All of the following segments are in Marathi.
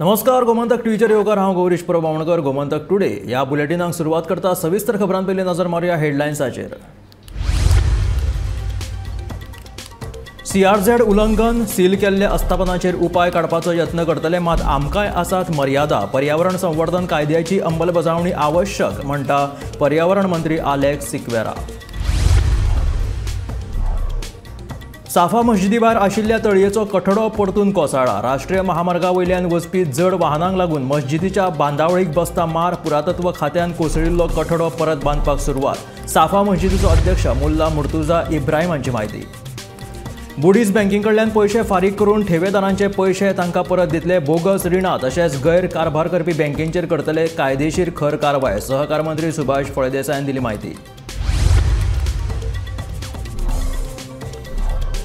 नमस्कार, गोमंतक टीव्हीचेर येवकार हांव गौरीश प्रभावणकर. गोमंतक टुडे ह्या बुलेटिनाक सुरवात करता. सविस्तर खबरां पयलीं नजर मारूया हेडलायन्साचेर. CRZ उल्लंघन, सील केल्ल्या आस्थापनांचेर उपाय काडपाचो यत्न करतले, मात आमकांय आसात मर्यादा. पर्यावरण संवर्धन कायद्याची अंमलबजावणी आवश्यक, म्हणटा पर्यावरण मंत्री आलेक्स सिक्वेरा. साफा मस्जिदी भायर आशिल्ल्या तळयेचो कठडो परतून कोसळ्ळा. राष्ट्रीय महामार्गा वयल्यान वचपी जड वाहनांक लागून मस्जिदीच्या बांदावळीक बसता मार. पुरातत्व खात्यान कोसळिल्लो कठडो परत बांदपाक सुरवात. साफा मस्जिदीचो अध्यक्ष मुल्ला मुर्तुजा इब्राहिम हांची म्हायती. बुडीज बँकेकडल्यान पयशे फारीक करून ठेवेदारांचे पयशे तांकां परत दितले. बोगस रिणां तशेंच गैर कारभार करपी बँकेंचेर करतले कायदेशीर खर कारवाय. सहकार मंत्री सुभाष फळदेसायान दिली म्हायती.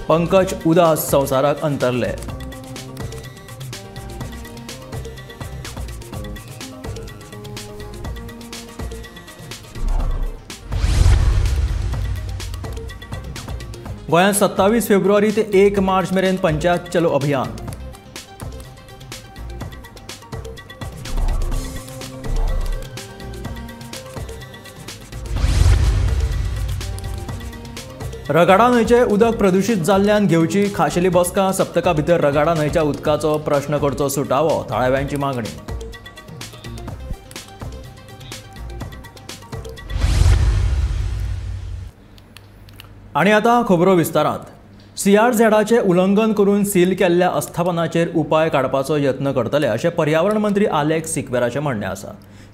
पंकज उदास संवसाराक अंतरले. गोंयांत 27 फेब्रुवारी ते 1 मार्च मेरेन पंचायत चलो अभियान. रगाडा न्हंयचे उदक प्रदूषित जाल्ल्यान घेवची खाशेली बसका. सप्तका भितर रगाडा न्हंयच्या उदकाचो प्रश्न करचो सुटावो, थळाव्यांची मागणी. आनी आतां खबरो विस्तारांत. CRZचे उल्लंघन करून सील केल्ल्या आस्थापनांचेर उपाय काडपाचो यत्न करतले अशें पर्यावरण मंत्री आलेक्स सिक्वेराचें म्हणणें आसा.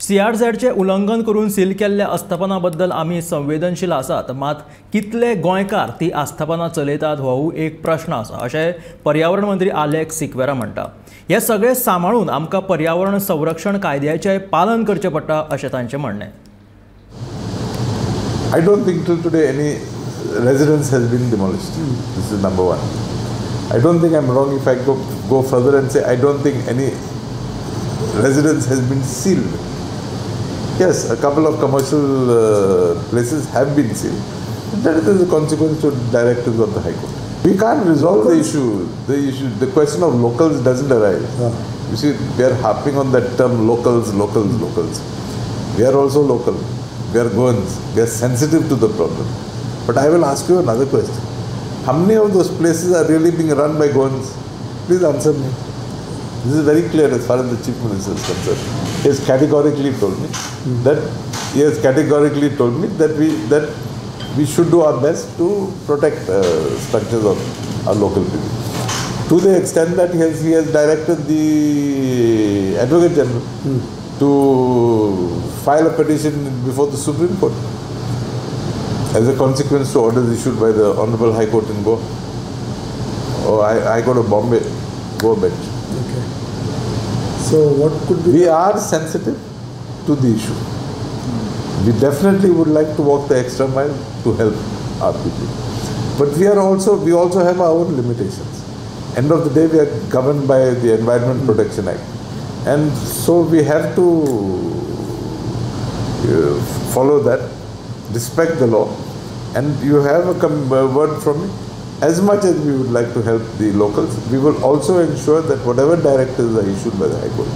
CRZचे उल्लंघन करून सील केल्ल्या आस्थापनां बद्दल आमी संवेदनशील आसात, मात कितले गोंयकार ती आस्थापनां चलयतात हो एक प्रश्न आसा, अशें पर्यावरण मंत्री आलेक्स सिक्वेरा म्हणटा. हे सगळें सांबाळून आमकां पर्यावरण संरक्षण कायद्याचें पालन करचें पडटा अशें तांचें म्हणणें. I don't think till today any residence has been demolished. This is number one. I don't think I'm wrong if I go further and say I don't think any residence has been sealed. Yes, a couple of commercial places have been sealed. That is a consequence to directives of the High Court. We can't resolve the issue. The question of locals doesn't arise. You see, we are harping on that term locals. We are also local. We are Goans. We are sensitive to the problem. But I will ask you another question. How many of those places are really being run by Goans? Please answer me. This is very clear as far as the Chief Minister is concerned. He has categorically told me that we should do our best to protect structures of our local people. To the extent that he has directed the Advocate General to file a petition before the Supreme Court as a consequence to orders issued by the Honorable High Court in Goa. Or I go to Bombay, Goa bench. Okay. So what could be... We are sensitive to the issue. We definitely would like to walk the extra mile to help our people. But we also have our own limitations. End of the day, we are governed by the Environment Protection Act. And so we have to follow that, respect the law, and you have a word from me. As much as we would like to help the locals, we will also ensure that whatever directives are issued by the High Court.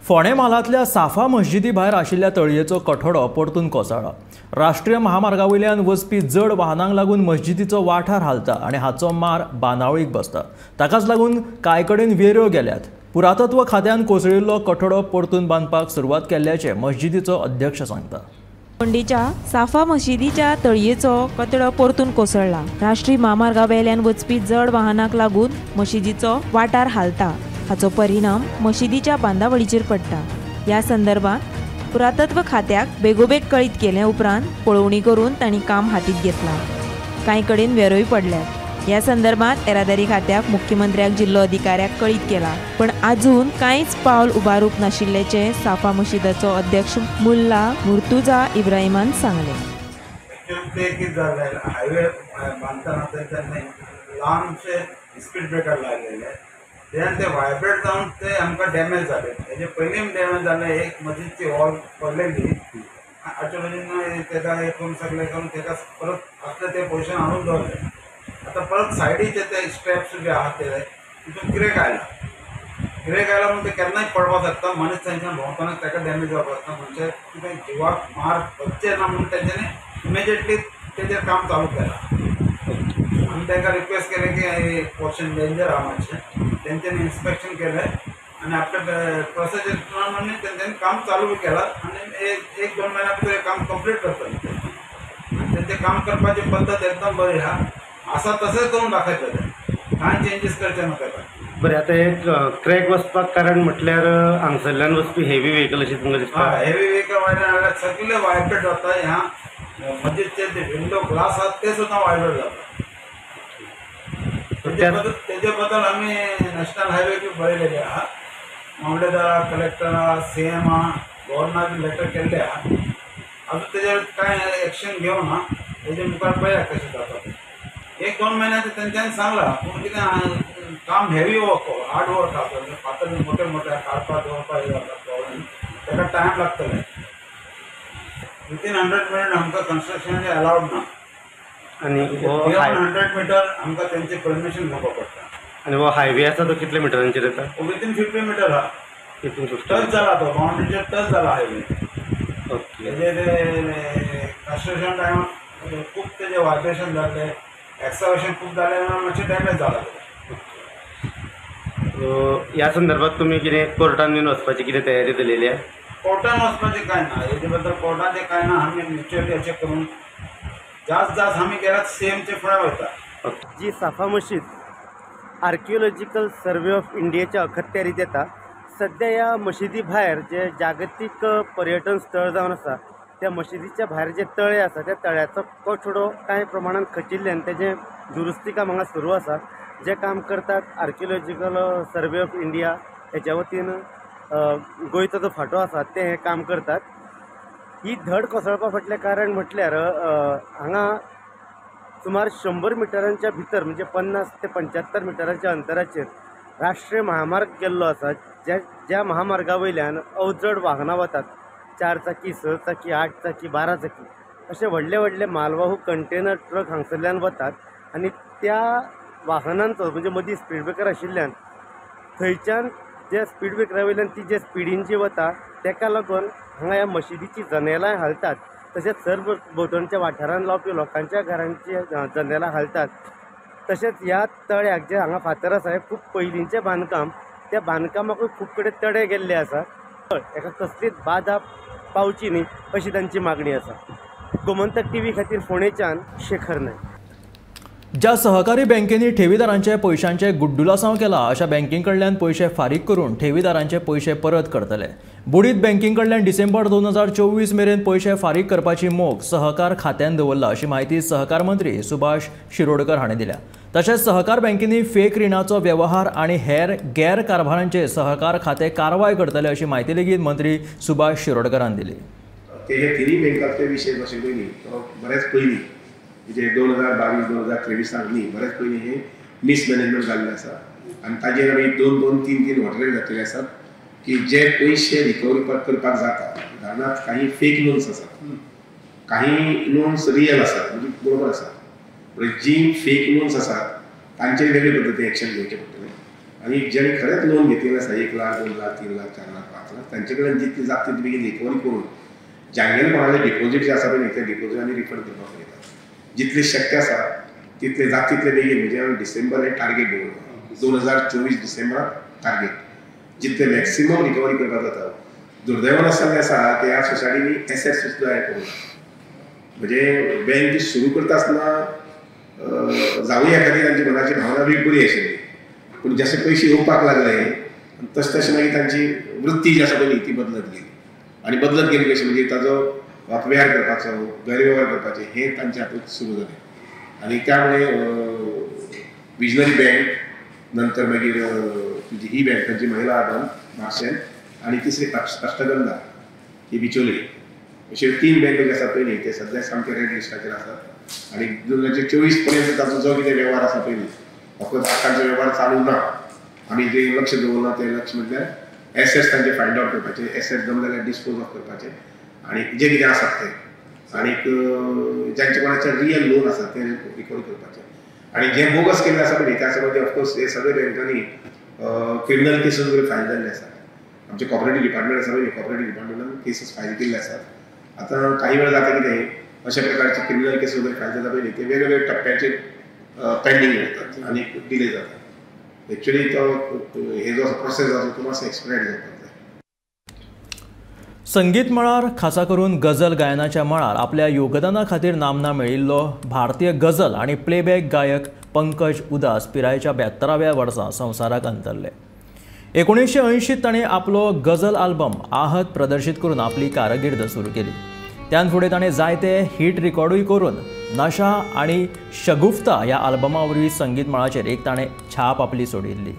फोंडे म्हालांतल्या साफा मस्जिदी भायर आशिल्ल्या तळयेचो कठडो परतून कोसळ्ळा. राष्ट्रीय महामार्गा वयल्यान वचपी जड वाहनांक लागून मस्जिदीचो वाठार हालता आनी हाचो मार बांदावळीक बसता. ताकाच लागून कांय कडेन वेऱ्यो गेल्यात. पुरातत्व खात्यान कोसळिल्लो कठडो परतून बांदपाक सुरवात केल्ल्याचें मस्जिदीचो अध्यक्ष सांगता. फोंडेच्या साफा मशिदीच्या तळयेचो कठडो परतून कोसळ्ळा. राष्ट्रीय महामार्गा वयल्यान वचपी जड वाहनांक लागून मशिदीचो वाठार हालता. हाचो परिणाम मशिदीच्या बांदावळीचेर पडटा. ह्या संदर्भात पुरातत्व खात्याक बेगोबेग कळीत केले उपरांत पळोवणी करून तांणी काम हातीत घेतलां. कांय कडेन वेरोय पडल्यात. ह्या संदर्भात येरादारी खात्याक मुख्यमंत्र्याक जिल्लो अधिकाऱ्याक कळीत केला, पण आजून कांयच पावल उबारूंक नाशिल्ल्याचें साफा मशिदीचो अध्यक्ष मुल्ला मुर्तुजा इब्राहिमान सांगलें. हायवे बांदतना तेन्ना ल्हानशे स्पीड ब्रेकर लायलेले, ते व्हायब्रेट जावन ते आमकां डॅमेज जाले. हेजे पयलीं डॅमेज जाले. एक मस्जिदची वॉल पडलेली, आठवड्यान तेका हे करून सगळे करून तेका परत असले ते पयशे हाडून दवरले. आता परत सायडीचे ते स्टेप्स जे आहात ते तितून क्रॅक आयला. गिरेक आयला म्हणून ते केन्नाय पडपाक शकता, मनीस थंयच्यान भोंवतनाच ताका डॅमेज जावपाक शकता. म्हणजे कितें जिवाक मार वचचे ना म्हणून तेंच्यांनी इमिजिएटली तेजेर काम चालू केलां. आमी तांकां रिक्वेस्ट केलें की हे पोर्शन डेंजर आहा मातशें. तेंच्यांनी इन्स्पेक्शन केलें आनी आफ्टर प्रोसेस म्हणून तेंच्यांनी काम चालू बी केलां आनी एक दोन महिन्या भितर हें काम कंप्लीट करतले. तेंचें काम करपाची पद्दत एकदम बरी आहा. आसा तशेंच करून दाखयतले, कांय चेंजीस करचे ना ताका. बरें, आतां एक क्रॅक वचपाक कारण म्हटल्यार हांगसरल्यान वचपी हेवी व्हेकल अशी तुमकां दिसता? हय, हेवी व्हेकल वायल्यान हाडल्यार सगळे वायब्रेट जाता. ह्या मस्जिदचे जे विंडो ग्लास आहात ते सुद्दां वायब्रेट जाता. तेजे बद्दल आमी नॅशनल हायवे बी बरयलेले आहा. मामलेदारा, कलेक्टरा, CMA, गव्हर्नराक लेटर केल्ले आहा. अजून तेजेर कांय एक्शन घेवना. तेजे मुखार पळया कशें जाता तें. एक दोन महिन्यात तेंच्यांनी सांगलां, पूण कितें काम हेवी वर्क, हार्ड वर्क आसा. फातर मोठे मोठे काडपाक दवरपाक जाता प्रॉब्लेम, ताका टायम लागतले. विथीन 100 मिनट आमकां कन्स्ट्रक्शन अलावड ना. आनी बियॉन्ड 100 मीटर आमकां तेंची परमिशन घेवपाक पडटा. आनी हो हायवे आसा तो कितले मिटरांचेर येता? विथीन 50 मीटर आहा. तितून टच जाला तो, बाउंड्रीचेर टच जाला हायवे. ओके. तेजे कन्स्ट्रक्शन टायमार खूब तेजे वायब्रेशन जाल्ले, एक्सकवेशन खूब जालें, मातशें डॅमेज जाला. ह्या संदर्भात तुमी कितें कोर्टान बीन वचपाची कितें तयारी केलेली आहे? कोर्टान वचपाचें कांय ना. हेजे बद्दल कोर्टाचें कांय ना. आमी म्युच्युअली अशें करून जास्त आमी गेल्यार CMचे फुडें वयता. जी साफा मशीद आर्किओलॉजिकल सर्वे ऑफ इंडियाच्या अखत्यारीत येता, सध्या ह्या मशिदी भायर जे जागतीक पर्यटन स्थळ जावन आसा, त्या मशिदीच्या भायर जे तळे आसा त्या तळ्याचो कोठडो कांय प्रमाणात खचिल्ल्यान तेजें दुरुस्ती काम हांगा सुरू आसा. जे काम करतात आर्किओलॉजिकल सर्वे ऑफ इंडिया हेच्या वतीन गोंयचो जो फांटो आसा ते हें काम करतात. ही धड कोसळपा फाटलें कारण म्हटल्यार हांगा सुमार 100 मिटरांच्या भितर म्हणजे 50 ते 75 मिटरांच्या अंतराचेर राष्ट्रीय महामार्ग गेल्लो आसा. ज्या महामार्गा वयल्यान अवजड वाहनां वतात. 4 चाकी, 6 चाकी, 8 चाकी, 12 चाकी अशे व्हडले व्हडले मालवाहू कंटेनर ट्रक हांगसरल्यान वतात. आनी त्या वाहनांचो म्हणजे मदीं स्पीड ब्रेकर आशिल्ल्यान थंयच्यान जे स्पीड ब्रेकरा वयल्यान ती जे स्पिडीन जी वता तेका लागून हांगा ह्या मशिदीची जनेलां हालतात. तशेंच सरभोंवतणच्या वाठारांत रावपी लोकांच्या घरांची जनेलां हालतात. तशेंच ह्या तळ्याक जे हांगा फातर आसा हें खूब पयलींचें बांदकाम. त्या बांदकामाकूय खूब कडेन तडे गेल्ले आसा. हेका कसलीच बाधा पावची न्ही अशी तांची मागणी आसा. गोमंतक TV खातीर फोंडेच्यान शेखर नायक. ज्या सहकारी बँकेनी ठेवीदारांचे पैशांचे गुड्डुलासांव केला अशा बँकेकडल्यान पैसे फारीक करून ठेवीदारांचे पैसे परत करतले. बुडीत बँकेकडल्यान डिसेंबर 2024 मेरेन पैसे फारीक करपाची मोख सहकार खात्यान दवरला अशी माहिती सहकार मंत्री सुभाष शिरोडकर हांणी दिल्या. तशेंच सहकार बँकेनी फेक रिणाचो व्यवहार आनी हेर गैरकारभारांचेर सहकार खातें कारवाय करतले अशी माहिती लेगीत मंत्री सुभाष शिरोडकरान दिली. हे तिन्ही बँकांतले विशय कशें पयलीं तो बरेच पयलीं म्हणजे 2022-2023 न्ही बरेच पयलीं हे मिसमॅनेजमेंट जाल्लें आसा. आनी ताजेर आमी 2-3 हॉटेल घातलेले आसात की जे पयशे रिकवरी करपाक जाता. उदाहरणार्थ काही फेक लोन्स आसात, काही लोन्स रियल आसात म्हणजे बरोबर आसा. पण जी फेक लोन्स आसात तांचेर वेगळे पद्दतीन एक्शन घेवचें पडटलें. आनी जेणे खरेंच लोन घेतिल्लें आसा 1 लाख 2 लाख 3 लाख 4 लाख 5 लाख तांचे कडेन जितली जाता तितली बेगीन रिकवरी करून जांगेर कोणाचे डिपॉझीट जे आसा पळय ते डिपॉझीट आमी रिफंड करपाक पळयतात. जितले शक्य आसा तितले जाता तितले बेगीन म्हणजे हांवें डिसेंबर हे टार्गेट दवरलो. 2024 डिसेंबराक टार्गेट जितले मॅक्सिमम रिकवरी करपाक जाता. दुर्दैवान आसलें आसा ते ह्या सोसायटीनी एसेट्स सुद्दां हे करूं म्हणजे बँक सुरू करता आसतना जावूं एखादी तांची मनाची भावना बी बरी आशिल्ली. पूण जशे पयशे येवपाक लागले तशें तशें मागीर तांची वृत्ती जी आसा पळय ती बदलत गेली. आनी बदलत गेली कशी म्हणजे ताजो अपव्यवहार करपाचो गैरव्यवहार करपाचे हे तांच्या हातूंत सुरू जालें. आनी त्यामुळे विजनरी बँक नंतर मागीर ही बँक तांची महिला आदान म्हापशें आनी तिसरी अष्टगंधा ही बिचोली अशे 3 बँको जे आसा पयलीं ते सद्या सामके रेड लिस्टाचेर आसात. आनी 2024 पर्यंत ताचो जो कितें वेव्हार आसा पयलीं फकत आतांचो वेव्हार चालू ना. आमी जे लक्ष दवरला ते लक्ष म्हटल्यार एसेट्स तांचे फायंड आउट करपाचे, एसेट्स जमले जाल्यार डिस्पोज ऑफ करपाचे आनी जे कितें आसात ते आनीक जांचे कोणाचे रियल लोन आसा ते रिकवर करपाचे. आनी जे बोगस केल्ले आसा पळय त्या संबंदी ऑफकोर्स हे सगळे बँकांनी क्रिमिनल केसीस वगैरे फायल जाल्ले आसात. आमचे कॉपरेटीव डिपार्टमेंट आसा पळय, कॉपरेटीव डिपार्टमेंटान केसीस फायल केल्ले आसात. आतां काही वेळ जाता कितें अशा प्रकारचे क्रिमिनल केसीस वगैरे फायल जाता पळय ते वेगवेगळ्या टप्प्याचेर पेंडींग उरतात आनी डिले जाता. एक्चुअली तो हे जो प्रोसेस आसा तो मातसो एक्सपिरायड जावपाक जाय. संगीत मळार खासा करून गझल गायनाच्या मळार आपल्या योगदाना खातीर नामना मेळिल्लो भारतीय गझल आनी प्लेबॅक गायक पंकज उदास पिरायेच्या 72व्या वर्सा संवसाराक अंतरले. 1980 ताणें आपलो गझल आल्बम आहत प्रदर्शीत करून आपली कारकीर्द सुरू केली. त्यान फुडें ताणें जायते हिट रिकॉर्डूय करून नशा आनी शगुफ्ता ह्या आल्बमा वरवीं संगीत मळाचेर एक ताणें छाप आपली सोडिल्ली.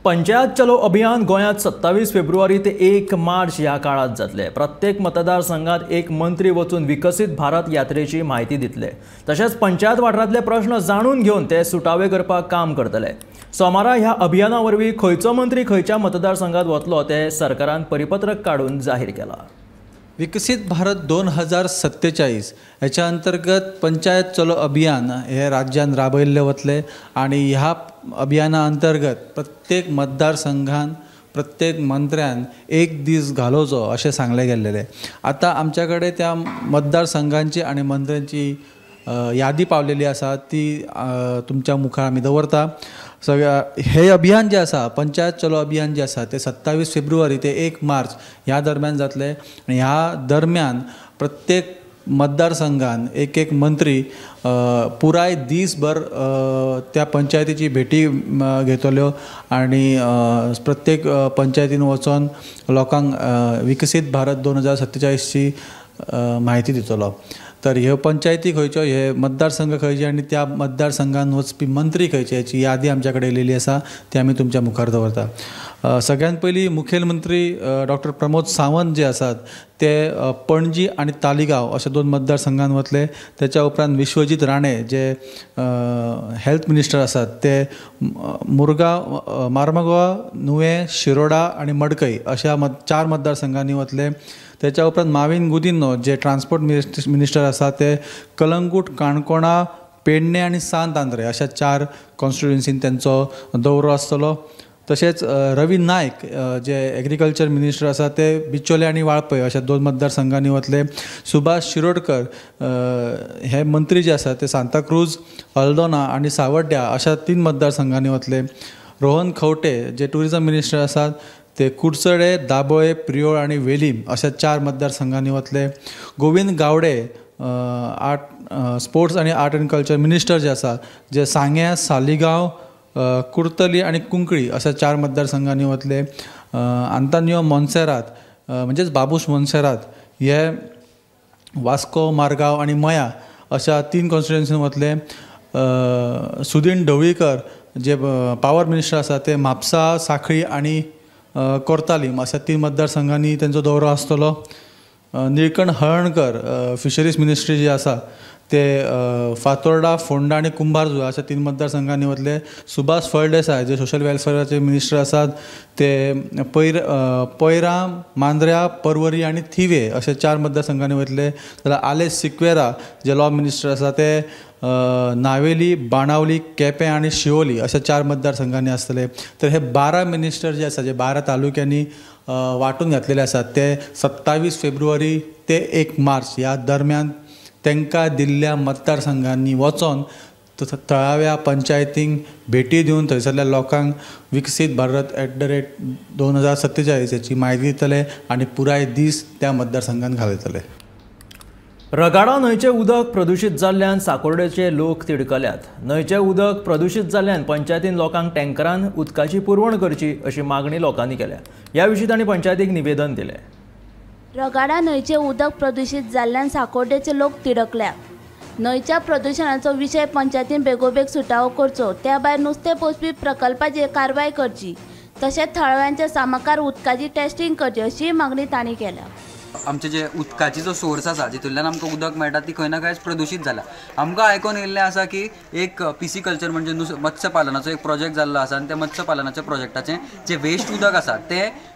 पंचायत चलो अभियान गोंयांत 27 फेब्रुवारी ते 1 मार्च ह्या काळात जातले. प्रत्येक मतदारसंघात एक मंत्री वचून विकसीत भारत यात्रेची म्हायती दितले. तशेंच पंचायत वाठारांतले प्रश्न जाणून घेवन ते सुटावे करपाक काम करतले. सोमारा ह्या अभियाना वरवीं खंयचो मंत्री खंयच्या मतदारसंघात वतलो ते सरकारान परिपत्रक काडून जाहीर केलां. विकसित भारत 2047 ह्याच्या अंतर्गत पंचायत चलो अभियान हे राज्यात राबयल्ले वतले आणि ह्या अभियाना अंतर्गत प्रत्येक मतदारसंघान प्रत्येक मंत्र्यान एक दीस घालोवचो अशें सांगले गेल्लेले. आता आमच्या कडेन त्या मतदारसंघांची आणि मंत्र्यांची यादी पावलेली आसा ती तुमच्या मुखार आमी दवरता. सगळ्या हे अभियान जे आसा पंचायत चलो अभियान जे आसा ते 27 फेब्रुवारी ते 1 मार्च ह्या दरम्यान जातले. आणि ह्या दरम्यान प्रत्येक मतदारसंघान एक मंत्री पुराय दिसभर त्या पंचायतीची भेटी घेतल्यो आणि प्रत्येक पंचायतीन वचून लोकांक विकसीत भारत 2047ची म्हायती दितलो. तर ह्यो पंचायती खंयच्यो, हे मतदारसंघ खंयचे आणि त्या मतदारसंघान वचपी मंत्री खंयचे याची यादी आमच्या कडेन येयलेली आसा ती आमी तुमच्या मुखार दवरता. सगळ्यात पयलीं मुखेलमंत्री डॉक्टर प्रमोद सावंत जे आसात ते पणजी आणि तालिगांव अशा 2 मतदारसंघान वतले. त्याच्या उपरांत विश्वजीत राणे जे हेल्थ मिनिस्टर आसात ते मुरगांव, मार्मगांव, नुवें, शिरोडा आणि मडकई अशा 4 मतदारसंघांनी वतले. त्याच्या उपरांत माविन गुदिन्हो जे ट्रान्सपोर्ट मिनिस्टर आसा ते कलंगूट, काणकोणा, पेडणे आणि सांत आंद्रे अशा 4 कॉन्स्टिट्युएन्सीन त्यांचो दौरो आसतलो. तशेंच रवी नायक जे एग्रीकल्चर मिनिस्टर आसा ते बिचोले आणि वाळपय अशा 2 मतदारसंघांनी वतले. सुभाष शिरोडकर हे मंत्री जे आसा ते सांताक्रूज, हल्दोना आणि सावड्ड्या अशा 3 मतदारसंघांनी वतले. रोहन खंवटे जे टुरिझम मिनिस्टर आसात ते कुडचडे, दाबोळे, प्रियोळ आणि वेलीम अशा 4 मतदारसंघांनी वतले. गोविंद गावडे स्पोर्ट्स आणि आर्ट अँड कल्चर मिनिस्टर जे आसा जे सांग्या, सालिगांव, कुर्तली आणि कुंकळी अशा 4 मतदारसंघांनी वतले. आंतानियो मोन्सेरात म्हणजेच बाबूश मोन्सेरात हे वास्को, मारगांव आणि मया अशा 3 कॉन्स्टिट्युएन्सीन वतले. सुदीन ढवळीकर जे पावर मिनिस्टर आसा ते म्हापसा, सांखळी आणि कोर्तालीम अशा 3 मतदारसंघांनी त्यांचो दौरो आसतलो. निळकंठ हळर्णकर फिशरीज मिनिस्ट्री जी आसा ते फातोर्डा, फोंडा आणि कुंभारजुआ अशा 3 मतदारसंघांनी वतले. सुभाष फळदेसाय जे सोशल वेलफेअराचे मिनिस्टर आसात ते पैरा, मांद्र्या, पर्वरी आणि थिवे अशा 4 मतदारसंघांनी वतले. जाल्यार आलेस सिक्वेरा जे लॉ मिनिस्टर आसा ते नावेली, बाणावली, केपें आणि शिवोली अशा 4 मतदारसंघांनी आसतले. तर हे 12 मिनिस्टर जे आसा जे 12 तालुक्यांनी वांटून घातलेले आसात ते 27 फेब्रुवारी ते 1 मार्च ह्या दरम्यान तांकां दिल्ल्या मतदारसंघांनी वचोन थळाव्या पंचायतींक भेटी दिवन थंयसरल्या लोकांक विकसीत भारत @2047 हाची म्हायती दितले आनी पुराय दीस त्या मतदारसंघांत घालयतले. रगाडा न्हंयचें उदक प्रदूशीत जाल्ल्यान साकोर्डेचे लोक तिडकल्यात. न्हंयचें उदक प्रदूशीत जाल्ल्यान पंचायतीन लोकांक टँकरान उदकाची पुरवण करची अशी मागणी लोकांनी केल्या. ह्या विशीं तांणी पंचायतीक निवेदन दिलें. रगाडा न्हंयचें उदक प्रदूशीत जाल्ल्यान साकोर्डेचे लोक तिडकल्यात. न्हंयच्या प्रदूशणाचो विशय पंचायतीन बेगोबेग सुटावो करचो, त्या भायर नुस्तें पोसपी प्रकल्पाचेर कारवाय करची, तशेंच थळाव्यांच्या सामाकार उदकाची टेस्टिंग करची अशी मागणी तांणी केल्या. आमचे जे उदकाची जो सोर्स आसा जितूंतल्यान आमकां उदक मेळटा ती खंय ना खंय प्रदूशीत जाला. आमकां आयकून येयल्लें आसा की एक PC कल्चर म्हणजे मत्स्य पालनाचो एक प्रोजेक्ट जाल्लो आसा आनी त्या मत्स्य पालनाच्या प्रोजेक्टाचें जे वेस्ट उदक आसा तें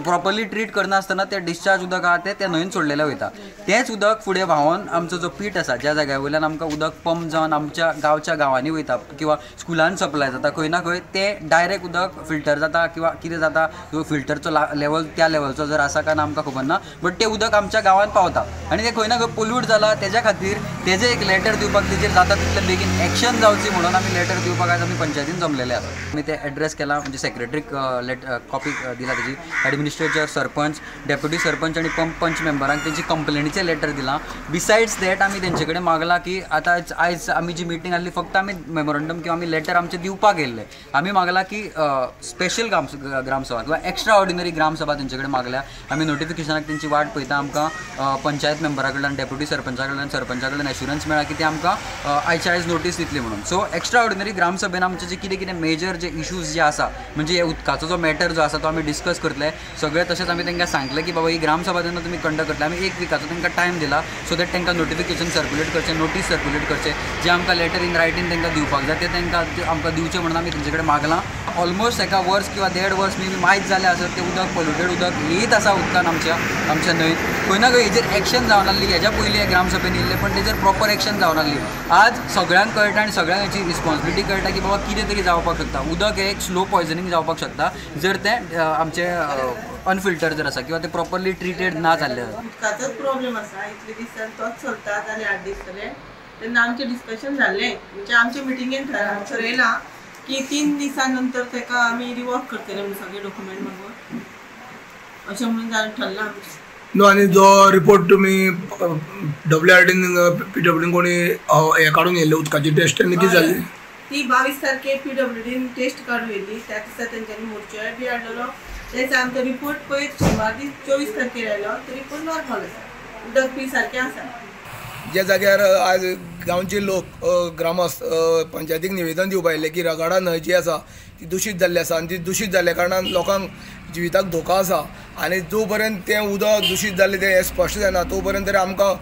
प्रॉपरली ट्रीट करनासतना तें डिस्चार्ज उदक आहा तें न्हंयेन सोडलेलें वयता. तेंच उदक फुडें व्हांवोन आमचो जो पीट आसा ज्या जाग्या वयल्यान आमकां उदक पंप जावन आमच्या गांवच्या गांवांनी वयता किंवा स्कुलान सप्लाय जाता खंय ना खंय तें डायरेक्ट उदक फिल्टर जाता किंवा कितें जाता फिल्टरचो लेवल त्या लेवलचो जर आसा काय ना आमकां खबर ना, बट तें उदक आमच्या गांवांत पावता आनी तें खंय ना खंय पोल्यूट जाला. तेज्या खातीर तेजें एक लेटर दिवपाक तेजेर जाता तितले बेगीन एक्शन जावची म्हणून आमी लेटर दिवपाक आयज आमी पंचायतीन जमलेले आसा. आमी तें एड्रेस केला म्हणजे सेक्रेटरीक कॉपी दिला तेजी, एडमिनिस्ट्रेटर, सरपंच, डेप्युटी सरपंच आनी पंच मेंबरांक तेंची कंप्लेनीचें लेटर दिलां. बिसायड्स दॅट आमी तेंचे कडेन मागला की आतां आयज आमी जी मिटींग आसली फक्त आमी मेमोरंडम किंवा आमी लेटर आमचे दिवपाक येयल्ले. आमी मागला की स्पेशल ग्रामसभा किंवा एक्स्ट्रा ऑर्डिनरी ग्रामसभा तेंचे कडेन मागल्या. आमी नोटिफिकेशनाक तेंची वाट पळयता. आमकां पंचायत मेंबरा कडल्यान, डेप्युटी सरपंचा कडल्यान, सरपंचा कडल्यान एश्युरन्स मेळ्ळा की ते आमकां आयच्या आयज नोटीस दितली म्हणून. सो एक्स्ट्रा ऑर्डिनरी ग्रामसभेन आमचे जे कितें मेजर जे इश्यूज जे आसा म्हणजे उदकाचो जो मॅटर जो आसा तो आमी डिस्कस करतले सगळे. तशेंच आमी तांकां सांगलें की बाबा ही ग्रामसभा जेन्ना तुमी कंडक्ट करतले आमी 1 विकाचो तांकां टायम दिला सो दॅट तांकां नोटिफिकेशन सर्क्युलेट करचें, नोटीस सर्क्युलेट करचें, जे आमकां लेटर इन रायटीन तांकां दिवपाक जाय तें तांकां आमकां दिवचें म्हणून आमी तेंचे कडेन मागलां. ऑलमोस्ट एका वर्स किंवा 1.5 वर्स मे बी मायज जालें आसत तें उदक पोल्युटेड उदक येत आसा उदकान आमच्या न्हंयेत. खंय ना खंय हेजेर एक्शन जावन आसली. हेज्या पयलीं हे ग्रामसभेन येयल्ले पण तेजेर प्रॉपर एक्शन जावन आसली. आज सगळ्यांक कळटा आनी सगळ्यांक हेची रिस्पॉन्सिबिलिटी कळटा की बाबा कितें तरी जावपाक शकता. उदक हे एक स्लो पॉयझनिंग जावपाक शकता जर तें आमचे अनफिल्टर जर आसा किंवा ते प्रॉपरली ट्रिटेड ना जाल्ले. उदकाचोच प्रॉब्लेम आसा. इतले दिसान तोच चलता जाल्यार 8 दीस जाले तेन्ना आमचें डिस्कशन जाल्लें म्हणजे आमचे मिटिंगेन ठरयलां की 3 दिसां नंतर ताका आमी रिवर्क करतले म्हणून सगळे डॉक्युमेंट मागून अशें म्हणून ठरलां आमचें. नो आनी जो रिपोर्ट तुमी WRDन PWDन कोणी हे काडून येयल्ले उदकाची टेस्ट तेन्ना कितें जालें ती 22 तारखेर PWDन टेस्ट काडून येयल्ली. त्या दिसा तेंच्यांनी मोर्चो बी हाडलेलो. तेच आमचो रिपोर्ट पळय शेनवार दीस 24 तारखेर आयलो. तो रिपोर्ट नॉर्मल आसा. उदक बी सारकें आसा. ज्या जाग्यार आज गांवचे लोक ग्रामस्थ पंचायतीक निवेदन दिवपाक आयिल्ले की रगाडा न्हंय जी आसा ती दूशीत जाल्ली आसा आनी ती दूशीत जाल्ल्या कारणान लोकांक जिविताक धोको आसा आनी जो पर्यंत तें उदक दूशीत जाल्लें तें स्पश्ट जायना तो पर्यंत तरी आमकां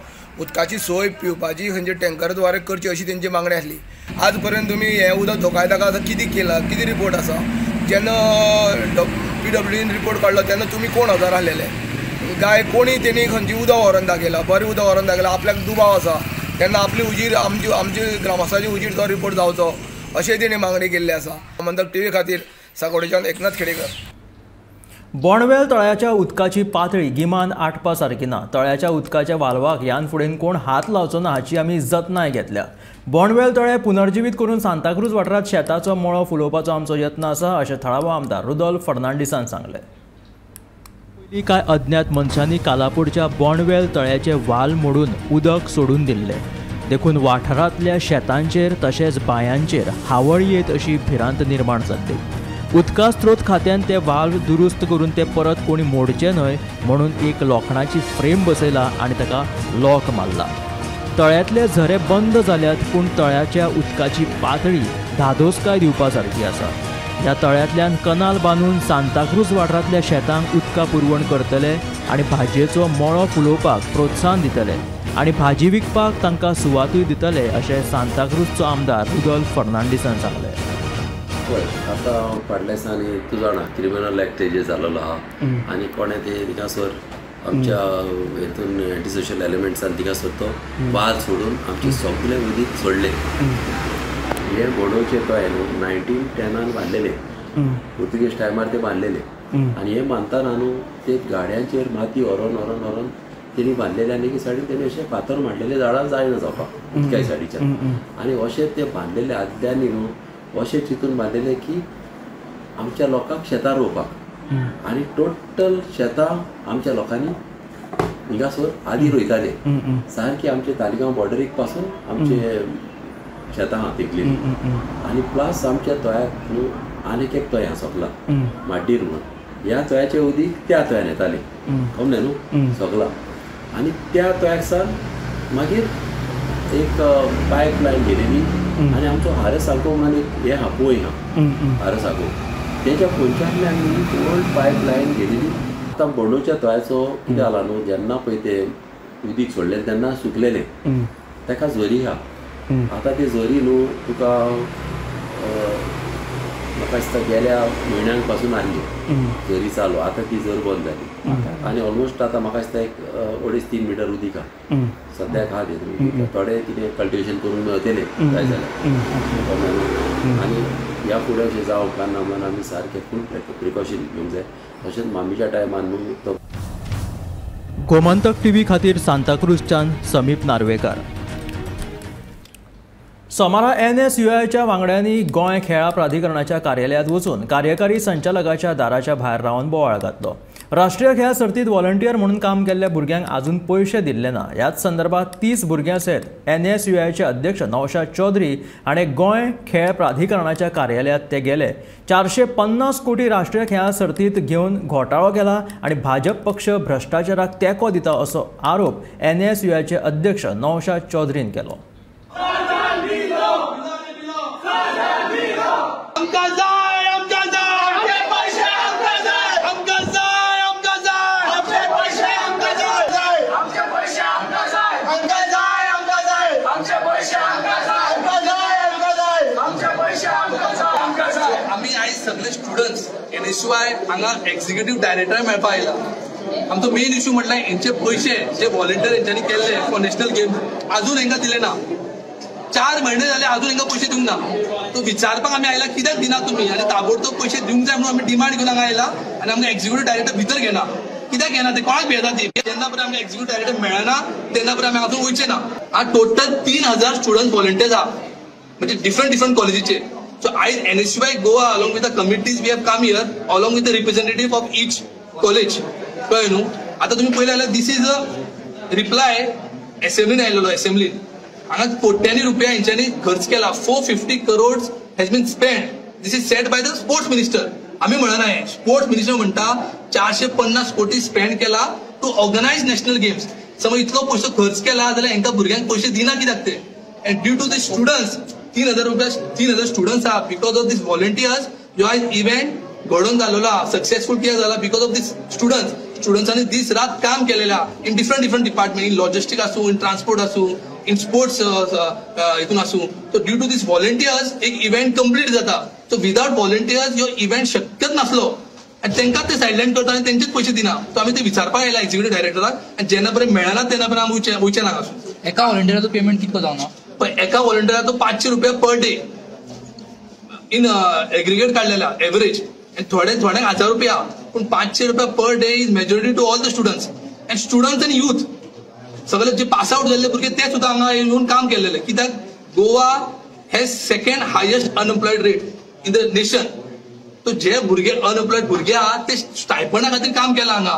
उदकाची सोय पिवपाची खंयचे टँकरद्वारे करची अशी तेंची मागणी आसली. आज पर्यंत तुमी हें उदक धोकायताका कितें केलां, कितें रिपोर्ट आसा? जेन्ना PWDन रिपोर्ट काडलो तेन्ना तुमी कोण हजर आसलेले? काय कोणी तेणी खंयची उदक व्हरून दाखयला, बरें उदक व्हरून दाखयला, आपल्याक दुबाव आसा तेन्ना आपली उजीर आमची ग्रामस्थाची उजीर तो रिपोर्ट जावचो अशें तेणी मागणी केल्ली आसा. मंदक TV खातीर साकोडेच्यान एकनाथ खेडेकर. बोंडवेल तळ्याच्या उदकाची पातळी गिमान आटपा सारकी ना. तळ्याच्या उदकाच्या वाल्वाक ह्यान फुडें कोण हात लावचो ना हाची आमी जतनाय घेतल्या. बोंडवेल तळें पुनर्जिवीत करून सांताक्रूज वाठारांत शेताचो मळो फुलोवपाचो आमचो यत्न आसा अशें थळावो आमदार रुदोल्फ फर्नांडीसान सांगलें. कांय अज्ञात मनशांनी कालापूरच्या बोंडवेल तळ्याचे वाल मोडून उदक सोडून दिल्ले देखून वाठारांतल्या शेतांचेर तशेंच बांयांचेर हावळ येत अशी भिरांत निर्माण जाल्ली. उदका स्त्रोत खात्यान ते वाल्व दुरुस्त करून ते परत कोणी मोडचे न्हय म्हणून एक लोखणाची फ्रेम बसयला आनी ताका लॉक मारला. तळ्यांतले झरे बंद जाल्यात पूण तळ्याच्या उदकाची पातळी धादोसकाय दिवपा सारकी आसा. ह्या तळ्यांतल्यान कनाल बांदून सांताक्रूज वाठारांतल्या शेतांक उदका पुरवण करतले आनी भाजयेचो मळो फुलोवपाक प्रोत्साहन दितले आनी भाजी विकपाक तांकां सुवातूय दितले अशें सांताक्रूजचो आमदार रुदोल्फ फर्नांडीसान सांगलें. पळय आतां फाटल्या दिसांनी तूं जाणा क्रिमिनल एक्ट तेजेर जाल्लो आहा आनी कोणें ते थिंगासर आमच्या हितून एंटी सोशल एलिमेंट्सान थिंगासर तो वाल सोडून आमचे सगळे उदीक सोडले. हे बोडोचे तो आहे न्हू 1910 बांदलेले पुर्तुगेज टायमार ते बांदलेले आनी हे बांदतना न्हू ते गाड्यांचेर माती व्हरोन व्हरोन व्हरोन तेणी बांदलेले आनी एके सायडीन तेणी अशें फातर मांडलेले झाडां जायना जावपाक उदकाय सायडीच्यान आनी अशें ते बांदलेले आदल्यांनी न्हू अशें चिंतून बांदलेले की आमच्या लोकांक शेतां रोवपाक आनी टोटल शेतां आमच्या लोकांनी हिंगासर आदी रोयताले सारकी आमचे तालिगांव बॉर्डरीक पासून आमचे शेतां आहा तेगलेली आनी प्लस आमच्या तळ्याक न्हू आनीक एक तळें सोगला माड्डीर म्हणून ह्या तळ्याचे उदीक त्या तळ्यान येतालें कळ्ळें न्हू सगला आनी त्या तळ्याक सावन मागीर एक पायप लायन गेलेली आनी आमचो हारसागो म्हणून एक हे आहा पोय आहा हारसागो तेच्या पोंच्यातल्यान ओल्ड पायप लायन गेलेली आतां बंडूच्या तळ्याचो कितें जालां न्हू, जेन्ना पळय ते उदीक सोडलें तेन्ना सुकलेलें, ताका झरी आहा. आतां ती झरी न्हू तुका म्हाका दिसता गेल्या म्हयन्यांक पासून आसली झरी चालू. आतां ती झर बंद जाली आनी ऑलमोस्ट आतां म्हाका दिसता एक 2.5-3 मिटर उदीक आहा सद्याक. आहा तेतून थोडे कितें कल्टिवेशन करून मेळटलें जाय जाल्यार. आनी ह्या फुडें अशें जावं उपकारना म्हणून आमी सारकें फूल प्रिकॉशन घेवंक जाय. तशेंच मामीच्या टायमान न्हू तो. गोमंतक टीव्ही खातीर सांताक्रूजच्यान समीप नार्वेकार. सोमारा NSUIच्या वांगड्यांनी गोंय खेळा प्राधिकरणाच्या कार्यालयांत वचून कार्यकारी संचालकाच्या दाराच्या भायर रावन बोवाळ घातलो. राष्ट्रीय खेळ सर्तीत व्हॉलंटियर म्हणून काम केल्ल्या भुरग्यांक अजून पयशे दिल्ले ना. ह्याच संदर्भात 30 भुरग्यां सयत NSUIचे अध्यक्ष नौशाद चौधरी हाणें गोंय खेळ प्राधिकरणाच्या कार्यालयांत ते गेले. 450 कोटी राष्ट्रीय खेळा सर्तीत घेवन घोटाळो केला आनी भाजप पक्ष भ्रश्टाचाराक तेंको दिता असो आरोप NSUIचे अध्यक्ष नौशाद चौधरीन केलो. आम्ही आयज सगळे स्टुडंट्स NSUI हांगा एक्झिक्युटिव्ह डायरेक्टर मेळपा आयला. आमचो मेन इश्यू म्हटल्यार हेंचे पयशे जे व्हॉलंटियर हेंच्यांनी केल्ले फॉर नॅशनल गेम्स अजून हेंका दिले ना. 4 म्हयने जाले अजून हेंका पयशे दिवंक ना. तो विचारपाक आमी आयला कित्याक दिना तुमी आनी ताबडतोब पयशे दिवंक जाय म्हणून आमी डिमांड घेवन हांगा आयला आनी आमकां एक्झिक्युटिव्ह डायरेक्टर भितर घेना. कित्याक घेना ते कोणाक भियेता ती. जेन्ना पर्यंत आमकां एक्झिक्युटिव्ह डायरेक्टर मेळना तेन्ना पर्यंत आमी हातून वयचे ना. टोटल 3000 स्टुडंट व्हॉलंटियर्स आहा म्हणजे different कॉलेजीचे. So NSUI Goa along with the committees we have come here along with the representative of each college. कळ्ळें न्हू. आतां तुमी पळयलें जाल्यार दिस इज अ रिप्लाय असेंब्लीन आयिल्लो. असेंब्लीन हांगा कोट्यांनी रुपया हेंच्यांनी खर्च केला. 450 crores has been spend. This is set by the sports minister. आमी म्हणना हें स्पोर्ट्स मिनिस्टर म्हणटा 450 कोटी स्पेंड केला टू ऑर्गनायज नॅशनल गेम्स. समज इतलो पयसो खर्च केला जाल्यार हेंका भुरग्यांक पयशे दिना कित्याक ते. And due to the students 3000 students आहा बिकॉज ऑफ दीस व्हॉलंटियर्स जो आयज इव्हेंट घडोवन जाल्लो आहा सक्सेसफूल कित्याक जाला बिकॉज ऑफ दीस स्टुडंट्सांनी दीस रात काम केलेलें आहा in different department. In logistic आसूं, इन ट्रान्सपोर्ट आसूं, इन स्पोर्ट्स हितून आसूं. So due to these volunteers एक इव्हेंट कंप्लीट जाता. सो विदाउट व्हॉलंटियर्स ह्यो इव्हेंट शक्यच नासलो आनी तांकां ते सायडलायन करता आनी तेंचेच पयशे दिना. सो आमी ते विचारपाक आयला एक्झिक्युटिव्ह डायरेक्टराक आनी जेन्ना पर्यंत मेळना तेन्ना पर्यंत आमी वयचे ना. एका व्हॉलंटियराचो पेमेंट कितलो जावना. पण एका व्हॉलंटियराचो 500 रुपया पर डे इन एग्रिगेट काढलेला एव्हरेज. थोड्यांक 1000 रुपया पूण 500 रुपया per day is majority to all the students and students and youth. सगळे जे पास आउट जाल्ले भुरगे ते सुद्दां हांगा येवन काम केलेले. कित्याक Goa has second highest unemployed rate in the nation. तो जे भुरगे अनएम्प्लॉयड भुरगे आहा ते स्टायपंडा खातीर काम केलां हांगा.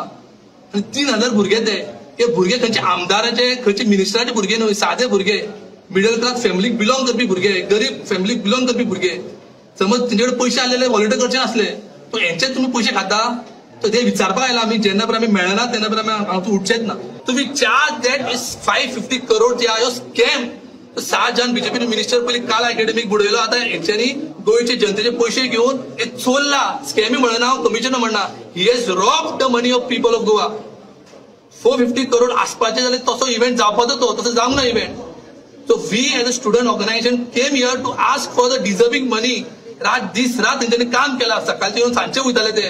आनी 3000 भुरगे ते भुरगे खंयचे आमदाराचे खंयचे मिनिस्टराचे भुरगे न्हय, सादे भुरगे, मिडल क्लास फॅमिलीक बिलोंग करपी भुरगे, गरीब फॅमिलीक बिलोंग करपी भुरगे. समज तेंचे कडेन पयशे आसलेले व्हॉलंटियर करचे नासले तो हेंचे तुमी पयशे खाता. तर ते विचारपाक आयला आमी जेन्ना पर्यंत आमी मेळना तेन्ना पर्यंत आमी हांगा उठचेच ना. तुमी चार्ज दॅट इज 550 crores जे आहा स्कॅम. 7 जाण बीजेपी मिनिस्टर पयलीं काल अकॅडमीक बुडयलो. आतां हेंच्यांनी गोंयचे जनतेचे पयशे घेवन हे चोरला. स्कॅमी म्हणना हांव कमिशनर म्हणना. He has robbed the money of people of Goa. 450 crores आसपाचे जाल्यार तसो इव्हेंट जावपाचो तो तसो जावंक ना event. So we as a student organization came here to ask for the deserving money. This रात तेंच्यांनी काम केला. सकाळचे येवन सांजचे वयताले ते.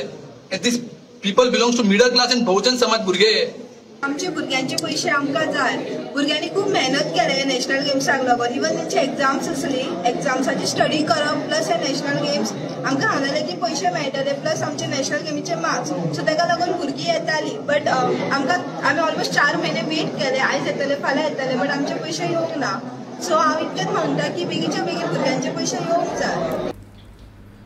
And these people belongs to middle class and Bahujan Samaj भुरगे. आमचे भुरग्यांचे पयशे आमकां जाय. भुरग्यांनी खूब मेहनत केले नॅशनल गेम्साक लागून. इवन तेंची एग्जाम्स आसली, एग्जाम्साची स्टडी करप प्लस हे नॅशनल गेम्स आमकां हांगाले की पयशे मेळटले प्लस आमचे नॅशनल गेमीचे मार्क्स. सो ताका लागून भुरगीं येतालीं. बट आमी ऑलमोस्ट 4 महिने वेट केले. आयज येतले फाल्यां येतले बट आमचे पयशे येवंक ना. सो हांव इतकेंच म्हणटा की बेगीच्या बेगीन भुरग्यांचे पयशे येवंक जाय.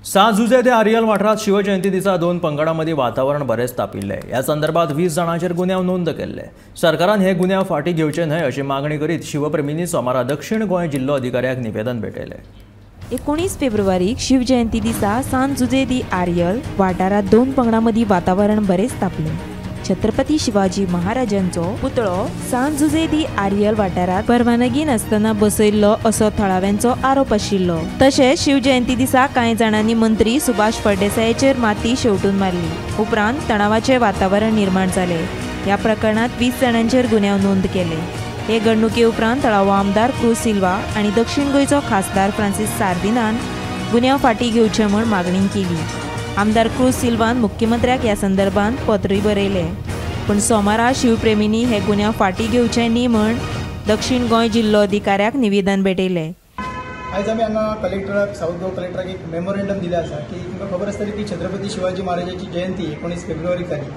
सांजुजे ते आरियल वाठारात शिवजयंती दिसा 2 पंगडां वातावरण बरेच तापिल्ले. ह्या संदर्भात 20 जाणांचेर गुन्यांव नोंद केल्ले. सरकारान हे गुन्यांव फाटीं घेवचे न्हय अशी मागणी करीत शिवप्रेमींनी सोमारा दक्षिण गोंय जिल्लो अधिकाऱ्याक निवेदन भेटयले. 19 फेब्रुवारीक शिवजयंती दिसा सांजुजे दी आरियल वाठारात 2 पंगडां वातावरण बरेच तापले. छत्रपती शिवाजी महाराजांचो पुतळो सान जुजे दी आरियल वाठारात परवानगी नासतना बसयल्लो असो थळाव्यांचो आरोप आशिल्लो. तशेंच शिवजयंती दिसा कांय जाणांनी मंत्री सुभाष फळदेसायाचेर माती शेवटून मारली. उपरांत तणावाचे वातावरण निर्माण जाले. ह्या प्रकरणात 20 जाणांचेर गुन्यांव नोंद केले. हे घडणुके उपरांत तळावो आमदार क्रूज सिल्वा आनी दक्षिण गोंयचो खासदार फ्रांसीस सार्दिनान गुन्यांव फाटीं घेवचे म्हूण मागणी केली. आमदार क्रूज सिल्वान मुख्यमंत्र्याक ह्या संदर्भात पत्रय बरयलें. पूण सोमारा शिवप्रेमींनी हे गुन्यांव फाटीं घेवचे न्ही म्हूण दक्षिण गोंय जिल्लो अधिकाऱ्याक निवेदन भेटयलें. आयज आमी हांगा कलेक्टराक साऊथ गोवा कलेक्टराक एक मेमोरेंडम दिलें आसा की तुमकां खबर आसतली की छत्रपती शिवाजी महाराजाची जयंती 19 फेब्रुवारीक जाली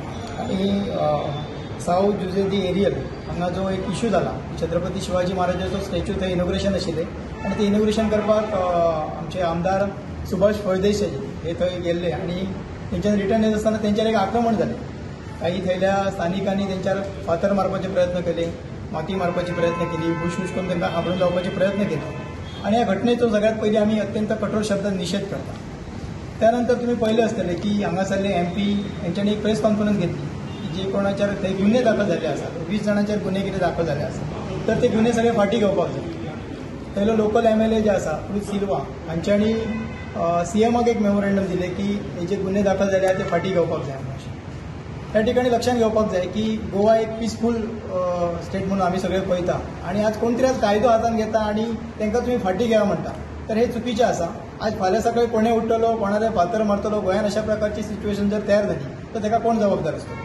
आनी साऊथ जुजे दी एरियल हांगा जो एक इश्यू जाला छत्रपती शिवाजी महाराजाचो स्टॅच्यू थंय इनॉग्रेशन आशिल्लें आनी ते इनॉग्रेशन करपाक आमचे आमदार सुभाष फळदेसाय हे थंय गेल्ले आनी तेंच्यान रिटर्न येत आसतना तेंचेर एक आक्रमण जालें. काही थंयल्या स्थानिकांनी तेंच्यार फातर मारपाचे प्रयत्न केले, माती मारपाचे प्रयत्न केली, बुश करून तांकां हाबळून लावपाचे प्रयत्न केले आणि या घटनेचो सगळ्यात पयलीं आमी अत्यंत कठोर शब्दांत निशेध करता. त्यानंतर तुम्ही पळयलें आसतलें की हांगासरले MP हेंच्यांनी एक प्रेस कॉन्फरन्स घेतली की जे कोणाचेर थंय गुन्हे दाखल जाल्ले आसात 20 जाणांचेर गुन्हे कितें दाखल जाल्ले आसात तर ते गुन्हे सगळे फाटीं घेवपाक जाय. थंयलो लोकल MLA जे आसा क्रूज सिल्वा हांच्यांनी CMाक एक मेमोरेंडम दिले की हे जे गुन्हे दाखल जाले ते फाटीं घेवपाक जाय. त्या ठिकाणी लक्षात घेवपाक जाय की गोवा एक पीसफूल स्टेट म्हणून आमी सगळे पळयता आणि आज कोण तरी आज कायदो हातान घेता आणि तांकां तुम्ही फाटीं घेया म्हणटा तर हे चुकीचें आसा. आज फाल्यां सकाळी कोणें उठतलो कोणाले फातर मारतलो गोंयान अशा प्रकारची सिच्युएशन जर तयार जाली तर ताका कोण जबाबदार आसतलो.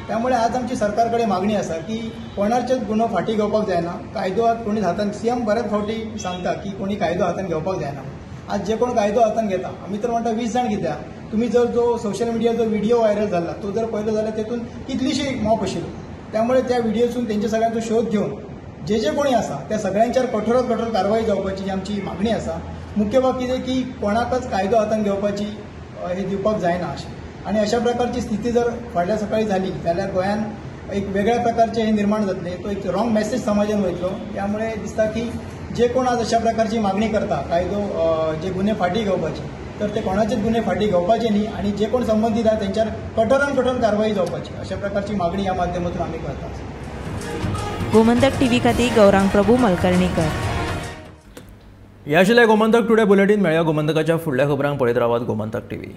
त्यामुळे आज आमची सरकार कडेन मागणी आसा की कोणाचेच गुन्हो फाटीं घेवपाक जायना. कायदो आज कोणी हातान CM बऱ्याच फावटी सांगता की कोणी कायदो हातान घेवपाक जायना. आज जे कोण कायदो हातान घेता आमी तर म्हणटा 20 जाण कित्याक तुम्ही जर जो सोशल मिडियाचो व्हिडिओ व्हायरल झाला तो जर पळयलो जाल्यार तेतून कितलीशी मॉप आशिल्लो. त्यामुळे त्या व्हिडिओसून तेंच्या सगळ्यांचो शोध घेवन जे कोणी आसा त्या सगळ्यांचेर कठोरात कठोर कारवाई जावपाची आमची मागणी आसा. मुख्य बाब कितें की कोणाकच कायदो हातान घेवपाची हे दिवपाक जायना अशें आणि अशा प्रकारची स्थिती जर फाटल्या सकाळी झाली जाल्यार गोंयान एक वेगळ्या प्रकारचे हे निर्माण जातले. तो एक रॉंग मेसेज समाजान वयतलो. त्यामुळे दिसता की जे कोण आज अशा प्रकारची मागणी करता कायदो जे गुन्हे फाटीं घेवपाचे तर ते कोणाचेच गुन्हे फाटीं घेवपाचे न्ही आणि जे कोण संबंधित आहा तेंच्यार कठोरान कठोर कारवाई जावपाची अशा प्रकारची मागणी ह्या माध्यमातून आमी करता. गोमंतक TV खातीर गौरांग प्रभू मलकर्णीकर. हे आशिल्लें गोमंतक टुडे बुलेटीन. मेळया गोमंतकाच्या फुडल्या खबरांक पळयत रावात गोमंतक TV.